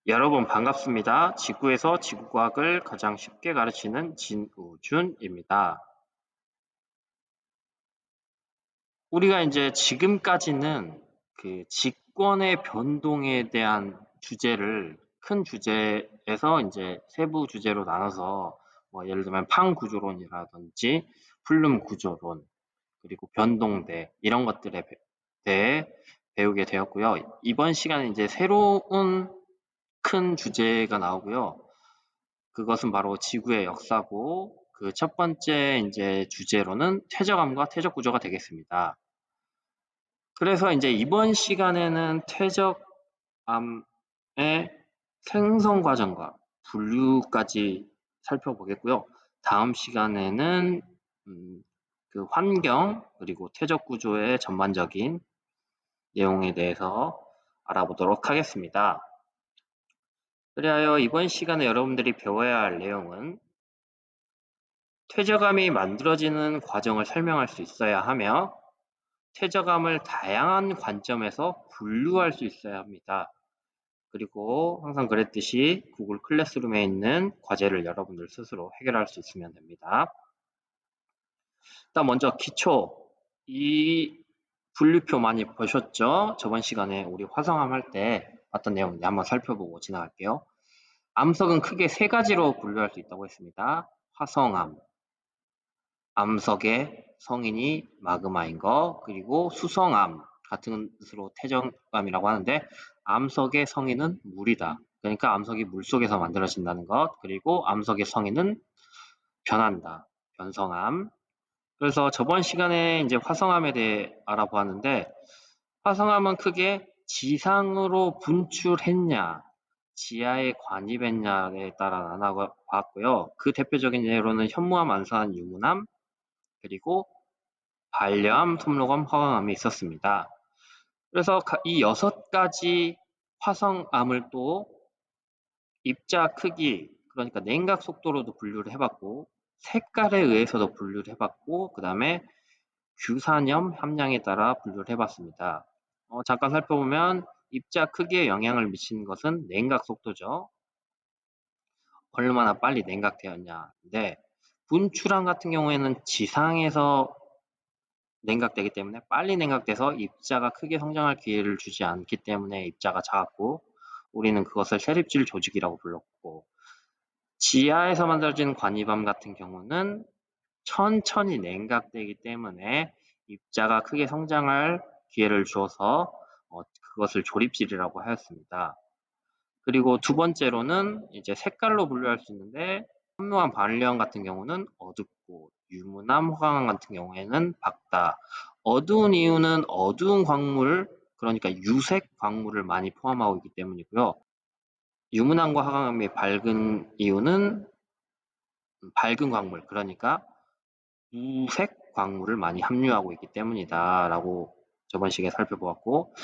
여러분 반갑습니다. 지구에서 지구과학을 가장 쉽게 가르치는 진우준입니다. 우리가 이제 지금까지는 그 직권의 변동에 대한 주제를 큰 주제에서 이제 세부 주제로 나눠서 뭐 예를 들면 판 구조론이라든지 플룸 구조론 그리고 변동대 이런 것들에 대해 배우게 되었고요. 이번 시간에 이제 새로운 큰 주제가 나오고요. 그것은 바로 지구의 역사고 그 첫 번째 이제 주제로는 퇴적암과 퇴적 구조가 되겠습니다. 그래서 이제 이번 시간에는 퇴적암의 생성 과정과 분류까지 살펴보겠고요. 다음 시간에는 그 환경 그리고 퇴적 구조의 전반적인 내용에 대해서 알아보도록 하겠습니다. 그리하여 이번 시간에 여러분들이 배워야 할 내용은 퇴적암이 만들어지는 과정을 설명할 수 있어야 하며 퇴적암을 다양한 관점에서 분류할 수 있어야 합니다. 그리고 항상 그랬듯이 구글 클래스룸에 있는 과제를 여러분들 스스로 해결할 수 있으면 됩니다. 일단 먼저 기초, 이 분류표 많이 보셨죠? 저번 시간에 우리 화성암 할 때 봤던 내용인데 한번 살펴보고 지나갈게요. 암석은 크게 세 가지로 분류할 수 있다고 했습니다. 화성암, 암석의 성인이 마그마인 거, 그리고 수성암 같은 것으로 퇴적암이라고 하는데 암석의 성인은 물이다. 그러니까 암석이 물속에서 만들어진다는 것, 그리고 암석의 성인은 변한다. 변성암. 그래서 저번 시간에 이제 화성암에 대해 알아보았는데 화성암은 크게 지상으로 분출했냐, 지하에 관입했냐에 따라 나눠봤고요. 그 대표적인 예로는 현무암, 안산암, 유문암, 그리고 반려암, 톱록암, 화강암이 있었습니다. 그래서 이 6가지 화성암을 또 입자 크기, 그러니까 냉각 속도로도 분류를 해봤고 색깔에 의해서도 분류를 해봤고 그 다음에 규산염 함량에 따라 분류를 해봤습니다. 잠깐 살펴보면 입자 크기에 영향을 미치는 것은 냉각 속도죠. 얼마나 빨리 냉각되었냐인데 분출암 같은 경우에는 지상에서 냉각되기 때문에 빨리 냉각돼서 입자가 크게 성장할 기회를 주지 않기 때문에 입자가 작았고 우리는 그것을 세립질 조직이라고 불렀고 지하에서 만들어진 관이밤 같은 경우는 천천히 냉각되기 때문에 입자가 크게 성장할 기회를 주어서 그것을 조립질이라고 하였습니다. 그리고 두 번째로는 이제 색깔로 분류할 수 있는데 현무암, 반려암 같은 경우는 어둡고 유문암, 화강암 같은 경우에는 밝다. 어두운 이유는 어두운 광물, 그러니까 유색 광물을 많이 포함하고 있기 때문이고요. 유문암과 화강암이 밝은 이유는 밝은 광물, 그러니까 무색 광물을 많이 함유하고 있기 때문이다 라고 저번 시간에 살펴보았고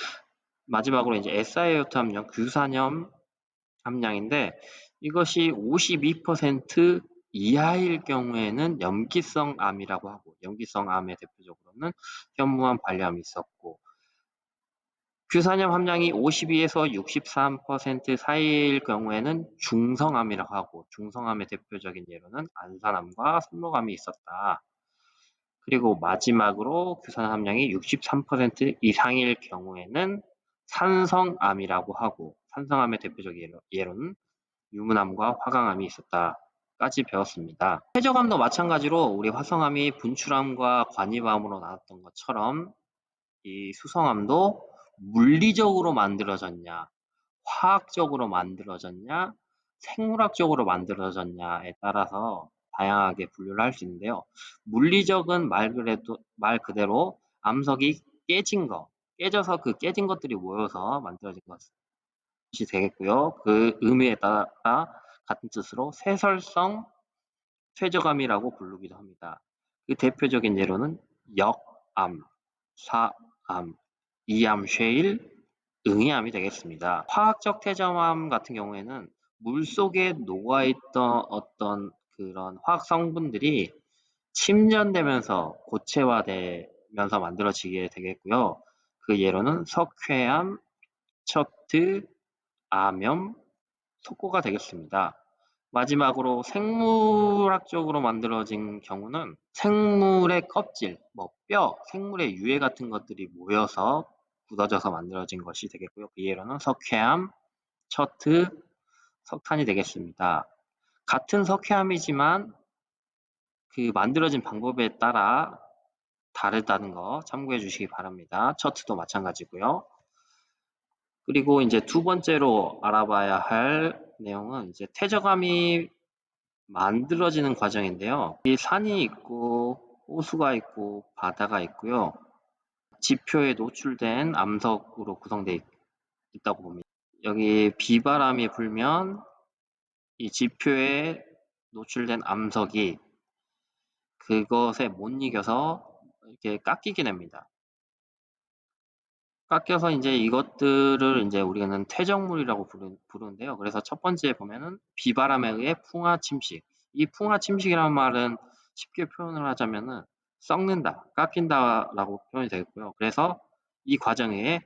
마지막으로 이제 SiO2 함량, 규산염 함량인데 이것이 52% 이하일 경우에는 염기성 암이라고 하고 염기성 암의 대표적으로는 현무암, 반려암이 있었고 규산염 함량이 52에서 63% 사이일 경우에는 중성암이라고 하고 중성암의 대표적인 예로는 안산암과 손목암이 있었다. 그리고 마지막으로 규산 함량이 63% 이상일 경우에는 산성암이라고 하고 산성암의 대표적 예로는 유문암과 화강암이 있었다까지 배웠습니다. 퇴적암도 마찬가지로 우리 화성암이 분출암과 관입암으로 나눴던 것처럼 이 수성암도 물리적으로 만들어졌냐, 화학적으로 만들어졌냐, 생물학적으로 만들어졌냐에 따라서 다양하게 분류를 할 수 있는데요. 물리적은 말 그대로 암석이 깨진 거, 깨져서 그 깨진 것들이 모여서 만들어진 것이 되겠고요. 그 의미에 따라 같은 뜻으로 세설성 퇴적암이라고 부르기도 합니다. 그 대표적인 예로는 역암, 사암, 이암 쉐일, 응이암이 되겠습니다. 화학적 퇴적암 같은 경우에는 물속에 녹아있던 어떤 그런 화학 성분들이 침전되면서 고체화되면서 만들어지게 되겠고요. 그 예로는 석회암, 척트, 암염, 속고가 되겠습니다. 마지막으로 생물학적으로 만들어진 경우는 생물의 껍질, 뭐 뼈, 생물의 유해 같은 것들이 모여서 굳어져서 만들어진 것이 되겠고요. 그 예로는 석회암, 처트, 석탄이 되겠습니다. 같은 석회암이지만 그 만들어진 방법에 따라 다르다는 거 참고해 주시기 바랍니다. 처트도 마찬가지고요. 그리고 이제 두 번째로 알아봐야 할 내용은 이제 퇴적암이 만들어지는 과정인데요. 이 산이 있고 호수가 있고 바다가 있고요. 지표에 노출된 암석으로 구성되어 있다고 봅니다. 여기 비바람이 불면 이 지표에 노출된 암석이 그것에 못 이겨서 이렇게 깎이게 됩니다. 깎여서 이제 이것들을 이제 우리는 퇴적물이라고 부르는데요. 그래서 첫 번째 보면은 비바람에 의해 풍화 침식. 이 풍화 침식이라는 말은 쉽게 표현을 하자면은 썩는다, 깎인다라고 표현이 되겠고요. 그래서 이 과정에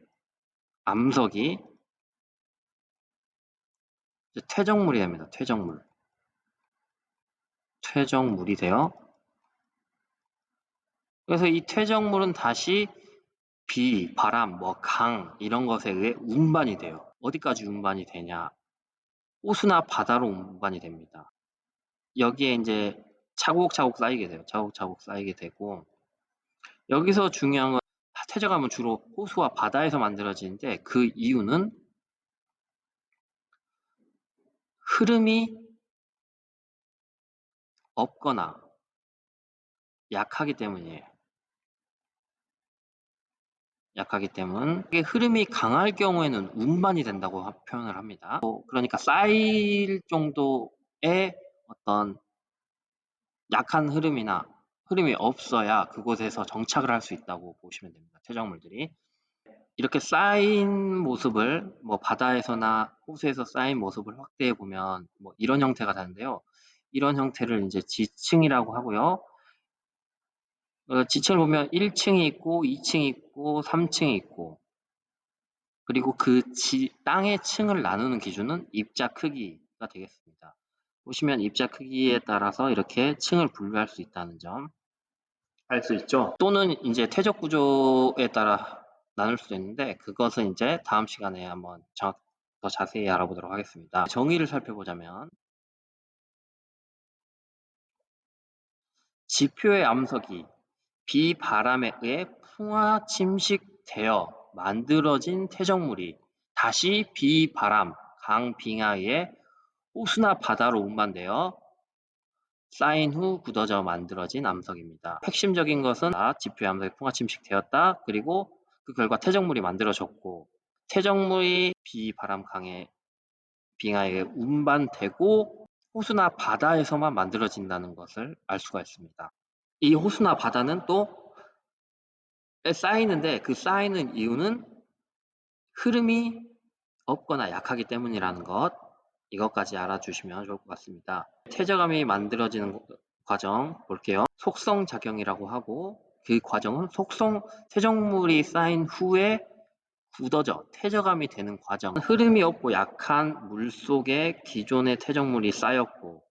암석이 퇴적물이 됩니다. 퇴적물. 퇴적물이 돼요. 그래서 이 퇴적물은 다시 비, 바람, 뭐 강 이런 것에 의해 운반이 돼요. 어디까지 운반이 되냐? 호수나 바다로 운반이 됩니다. 여기에 이제 차곡차곡 쌓이게 돼요. 차곡차곡 쌓이게 되고 여기서 중요한 건 퇴적암은 주로 호수와 바다에서 만들어지는데 그 이유는 흐름이 없거나 약하기 때문이에요. 약하기 때문. 이게 흐름이 강할 경우에는 운반이 된다고 표현을 합니다. 그러니까 쌓일 정도의 어떤 약한 흐름이나 흐름이 없어야 그곳에서 정착을 할 수 있다고 보시면 됩니다. 퇴적물들이. 이렇게 쌓인 모습을 뭐 바다에서나 호수에서 쌓인 모습을 확대해 보면 뭐 이런 형태가 되는데요. 이런 형태를 이제 지층이라고 하고요. 지층을 보면 1층이 있고 2층이 있고 3층이 있고 그리고 그 땅의 층을 나누는 기준은 입자 크기가 되겠습니다. 보시면 입자 크기에 따라서 이렇게 층을 분류할 수 있다는 점 알 수 있죠. 또는 이제 퇴적 구조에 따라 나눌 수도 있는데 그것은 이제 다음 시간에 한번 더 자세히 알아보도록 하겠습니다. 정의를 살펴보자면 지표의 암석이 비바람에 의해 풍화 침식되어 만들어진 퇴적물이 다시 비바람, 강, 빙하에 의해 호수나 바다로 운반되어 쌓인 후 굳어져 만들어진 암석입니다. 핵심적인 것은 지표의 암석이 풍화 침식되었다. 그리고 그 결과 퇴적물이 만들어졌고 퇴적물이 비바람 강에 빙하에 운반되고 호수나 바다에서만 만들어진다는 것을 알 수가 있습니다. 이 호수나 바다는 또 쌓이는데 그 쌓이는 이유는 흐름이 없거나 약하기 때문이라는 것, 이것까지 알아주시면 좋을 것 같습니다. 퇴적암이 만들어지는 과정 볼게요. 속성작용이라고 하고 그 과정은 퇴적물이 쌓인 후에 굳어져 퇴적암이 되는 과정. 흐름이 없고 약한 물 속에 기존의 퇴적물이 쌓였고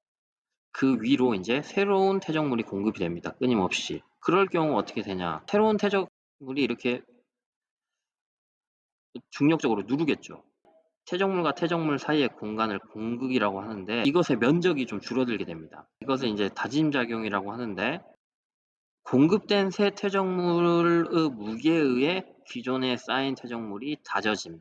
그 위로 이제 새로운 퇴적물이 공급이 됩니다. 끊임없이. 그럴 경우 어떻게 되냐? 새로운 퇴적물이 이렇게 중력적으로 누르겠죠. 퇴적물과 퇴적물 사이의 공간을 공극이라고 하는데 이것의 면적이 좀 줄어들게 됩니다. 이것을 이제 다짐작용이라고 하는데 공급된 새 퇴적물의 무게에 의해 기존에 쌓인 퇴적물이 다져짐.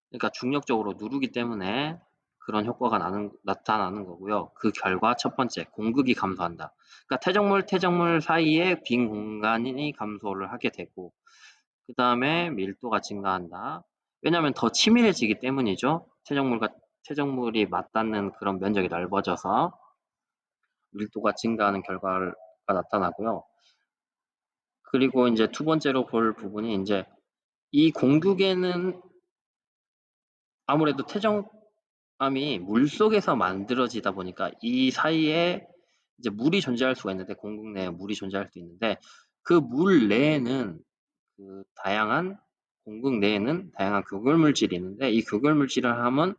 그러니까 중력적으로 누르기 때문에 그런 효과가 나타나는 거고요. 그 결과 첫 번째, 공극이 감소한다. 그러니까 퇴적물 사이에 빈 공간이 감소를 하게 되고 그 다음에 밀도가 증가한다. 왜냐하면 더 치밀해지기 때문이죠. 퇴적물이 맞닿는 그런 면적이 넓어져서 밀도가 증가하는 결과가 나타나고요. 그리고 이제 두 번째로 볼 부분이 이제 이 공극에는 아무래도 퇴적암이 물 속에서 만들어지다 보니까 이 사이에 이제 물이 존재할 수가 있는데 공극 내에 물이 존재할 수 있는데 그 물 내에는 공극 내에는 다양한 교결물질이 있는데 이 교결물질을 하면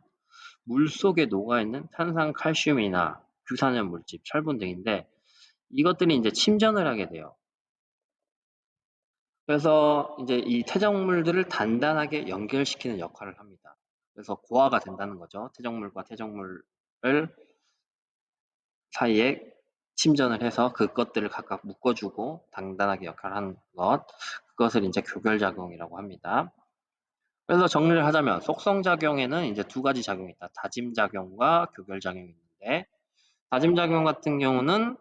물속에 녹아있는 탄산, 칼슘이나 규산염 물질, 철분 등인데 이것들이 이제 침전을 하게 돼요. 그래서 이제 이 퇴적물들을 단단하게 연결시키는 역할을 합니다. 그래서 고화가 된다는 거죠. 퇴적물과 퇴적물을 사이에 침전을 해서 그것들을 각각 묶어주고 단단하게 역할을 하는 것, 그것을 이제 교결작용이라고 합니다. 그래서 정리를 하자면 속성작용에는 이제 두 가지 작용이 있다. 다짐작용과 교결작용이 있는데 다짐작용 같은 경우는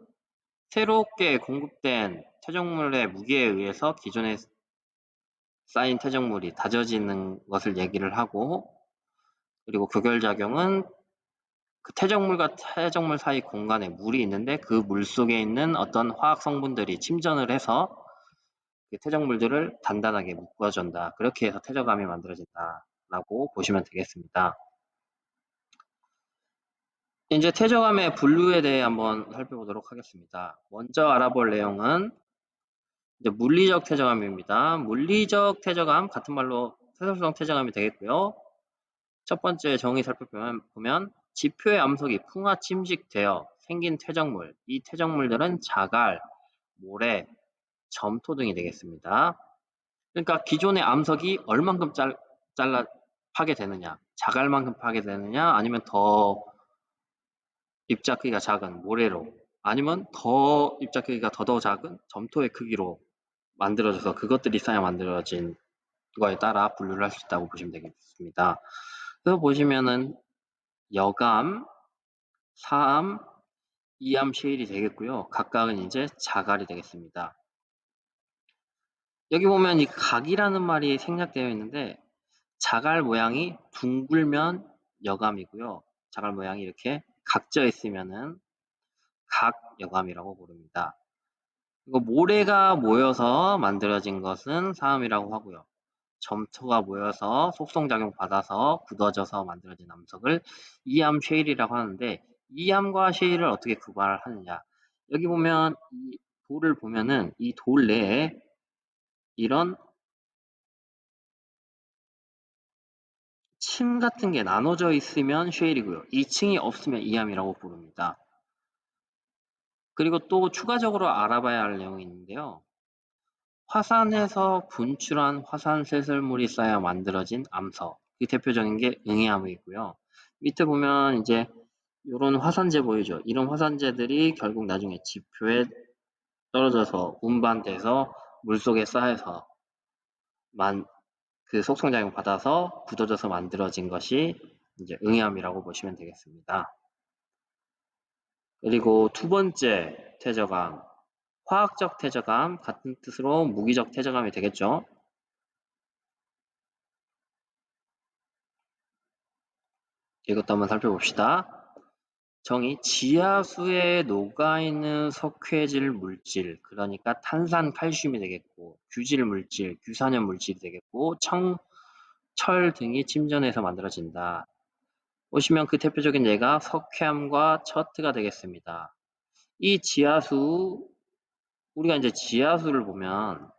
새롭게 공급된 퇴적물의 무게에 의해서 기존에 쌓인 퇴적물이 다져지는 것을 얘기를 하고, 그리고 교결작용은 그 퇴적물과 퇴적물 사이 공간에 물이 있는데 그 물 속에 있는 어떤 화학 성분들이 침전을 해서 그 퇴적물들을 단단하게 묶어준다. 그렇게 해서 퇴적암이 만들어진다라고 보시면 되겠습니다. 이제 퇴적암의 분류에 대해 한번 살펴보도록 하겠습니다. 먼저 알아볼 내용은 이제 물리적 퇴적암입니다. 물리적 퇴적암, 같은 말로 세솔성 퇴적암이 되겠고요. 첫 번째 정의 살펴보면 지표의 암석이 풍화 침식되어 생긴 퇴적물, 이 퇴적물들은 자갈, 모래, 점토 등이 되겠습니다. 그러니까 기존의 암석이 얼만큼 잘라 파괴되느냐, 자갈만큼 파괴되느냐, 아니면 더 입자 크기가 작은 모래로, 아니면 더 입자 크기가 더 작은 점토의 크기로 만들어져서 그것들이 쌓여 만들어진 거에 따라 분류를 할 수 있다고 보시면 되겠습니다. 그래서 보시면은 여감, 사암, 이암 쉐일이 되겠고요. 각각은 이제 자갈이 되겠습니다. 여기 보면 이 각이라는 말이 생략되어 있는데 자갈 모양이 둥글면 여감이고요. 자갈 모양이 이렇게 각져 있으면은 각여감이라고 부릅니다. 그리고 모래가 모여서 만들어진 것은 사암이라고 하고요. 점토가 모여서 속성작용 받아서 굳어져서 만들어진 암석을 이암 쉐일이라고 하는데, 이암과 쉐일을 어떻게 구분하느냐, 여기 보면 이 돌을 보면은 이 돌 내에 이런 층 같은 게 나눠져 있으면 쉐일이고요. 이 층이 없으면 이암이라고 부릅니다. 그리고 또 추가적으로 알아봐야 할 내용이 있는데요. 화산에서 분출한 화산 쇄설물이 쌓여 만들어진 암석, 그 대표적인 게 응애암이고요. 밑에 보면 이제 이런 화산재 보이죠? 이런 화산재들이 결국 나중에 지표에 떨어져서 운반돼서 물속에 쌓여서 그 속성작용 받아서 굳어져서 만들어진 것이 이제 응애암이라고 보시면 되겠습니다. 그리고 두 번째 퇴적암, 화학적 퇴적암, 같은 뜻으로 무기적 퇴적암이 되겠죠. 이것도 한번 살펴봅시다. 정의, 지하수에 녹아있는 석회질 물질, 그러니까 탄산, 칼슘이 되겠고, 규질 물질, 규산염 물질이 되겠고, 철 등이 침전해서 만들어진다. 보시면 그 대표적인 예가 석회암과 처트가 되겠습니다. 이 지하수, 우리가 이제 지하수를 보면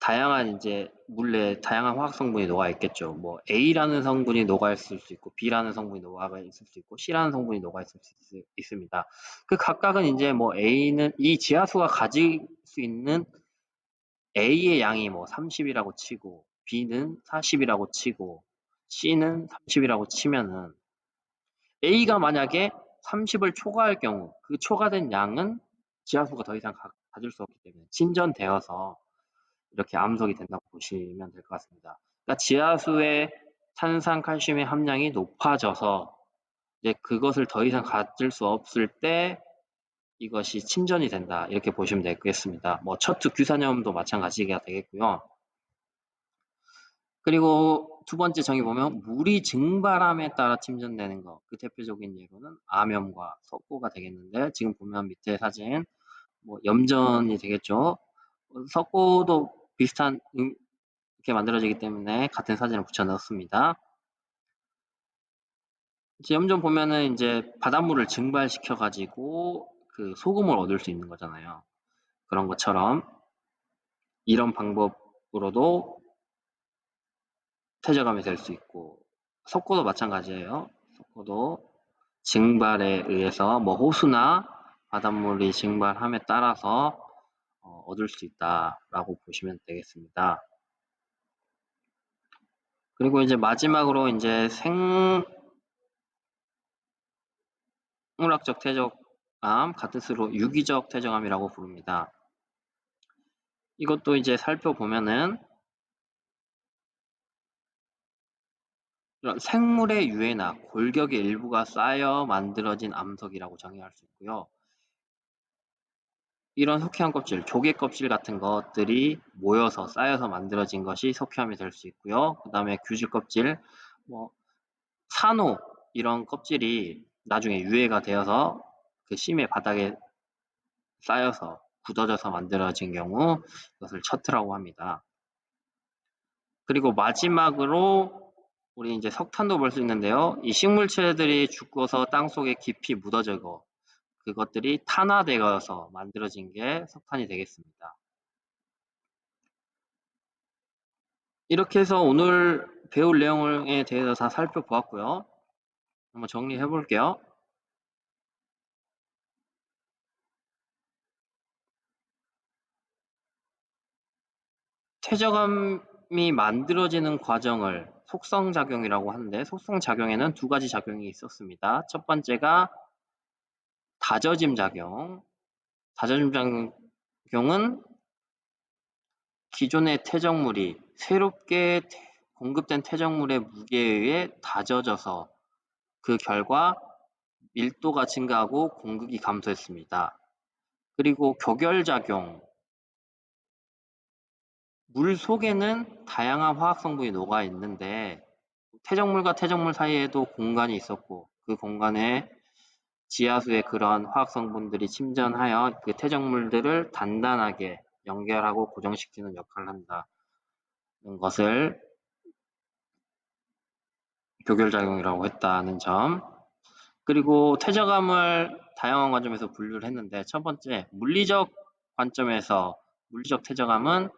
다양한 이제 물레에 다양한 화학 성분이 녹아 있겠죠. 뭐 A라는 성분이 녹아 있을 수 있고, B라는 성분이 녹아 있을 수 있고, C라는 성분이 녹아 있을 수 있습니다. 그 각각은 이제 뭐 A는 이 지하수가 가질 수 있는 A의 양이 뭐 30이라고 치고, B는 40이라고 치고, C는 30이라고 치면은 A가 만약에 30을 초과할 경우 그 초과된 양은 지하수가 더 이상 가질 수 없기 때문에 침전되어서 이렇게 암석이 된다고 보시면 될 것 같습니다. 그러니까 지하수의 탄산, 칼슘의 함량이 높아져서 이제 그것을 더 이상 가질 수 없을 때 이것이 침전이 된다, 이렇게 보시면 되겠습니다. 뭐 처투, 규산염도 마찬가지가 되겠고요. 그리고 두 번째 정의 보면 물이 증발함에 따라 침전되는 것, 그 대표적인 예로는 암염과 석고가 되겠는데, 지금 보면 밑에 사진 뭐 염전이 되겠죠. 석고도 비슷한 이렇게 만들어지기 때문에 같은 사진을 붙여 넣었습니다. 염전 보면은 이제 바닷물을 증발시켜 가지고 그 소금을 얻을 수 있는 거잖아요. 그런 것처럼 이런 방법으로도 퇴적암이 될 수 있고, 석고도 마찬가지예요. 석고도 증발에 의해서 뭐 호수나 바닷물이 증발함에 따라서 얻을 수 있다라고 보시면 되겠습니다. 그리고 이제 마지막으로 이제 생물학적 퇴적암, 같은 수로 유기적 퇴적암이라고 부릅니다. 이것도 이제 살펴보면은 이런 생물의 유해나 골격의 일부가 쌓여 만들어진 암석이라고 정의할 수 있고요. 이런 석회암 껍질, 조개 껍질 같은 것들이 모여서 쌓여서 만들어진 것이 석회암이 될 수 있고요. 그 다음에 규질 껍질, 뭐 산호 이런 껍질이 나중에 유해가 되어서 그 심해 바닥에 쌓여서 굳어져서 만들어진 경우 이것을 척트라고 합니다. 그리고 마지막으로 우리 이제 석탄도 볼 수 있는데요. 이 식물체들이 죽어서 땅속에 깊이 묻어져고 그것들이 탄화되어서 만들어진 게 석탄이 되겠습니다. 이렇게 해서 오늘 배울 내용에 대해서 다 살펴보았고요. 한번 정리해 볼게요. 퇴적암이 만들어지는 과정을 속성작용이라고 하는데, 속성작용에는 두 가지 작용이 있었습니다. 첫 번째가 다져짐 작용. 다져짐 작용은 기존의 퇴적물이 새롭게 공급된 퇴적물의 무게에 의해 다져져서 그 결과 밀도가 증가하고 공극이 감소했습니다. 그리고 교결작용. 물 속에는 다양한 화학 성분이 녹아 있는데 퇴적물과 퇴적물 사이에도 공간이 있었고 그 공간에 지하수의 그런 화학 성분들이 침전하여 그 퇴적물들을 단단하게 연결하고 고정시키는 역할을 한다는 것을 교결작용이라고 했다는 점. 그리고 퇴적암을 다양한 관점에서 분류를 했는데 첫 번째 물리적 관점에서 물리적 퇴적암은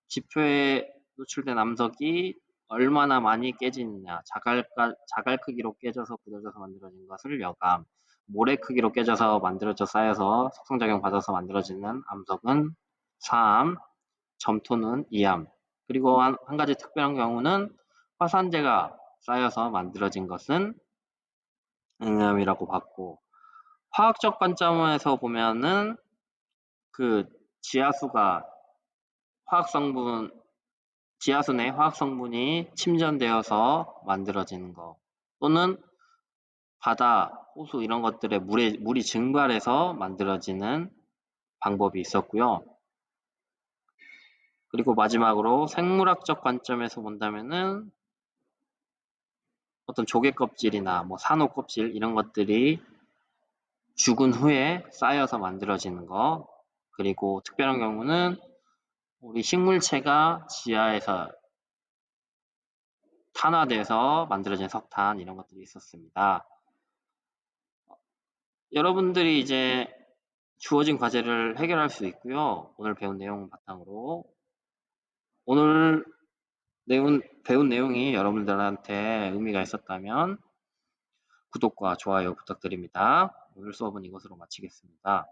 지표에 노출된 암석이 얼마나 많이 깨지느냐, 자갈 크기로 깨져서 굳어져서 만들어진 것을 여감, 모래 크기로 깨져서 만들어져 쌓여서 속성작용 받아서 만들어지는 암석은 사암, 점토는 이암. 그리고 한 가지 특별한 경우는 화산재가 쌓여서 만들어진 것은 응암이라고 봤고, 화학적 관점에서 보면은 그 지하수가 지하수 내 화학 성분이 침전되어서 만들어지는 거, 또는 바다, 호수 이런 것들에 물이 증발해서 만들어지는 방법이 있었고요. 그리고 마지막으로 생물학적 관점에서 본다면은 어떤 조개 껍질이나 뭐 산호 껍질 이런 것들이 죽은 후에 쌓여서 만들어지는 거, 그리고 특별한 경우는 우리 식물체가 지하에서 탄화돼서 만들어진 석탄 이런 것들이 있었습니다. 여러분들이 이제 주어진 과제를 해결할 수 있고요. 오늘 배운 내용 바탕으로 오늘 배운 내용이 여러분들한테 의미가 있었다면 구독과 좋아요 부탁드립니다. 오늘 수업은 이것으로 마치겠습니다.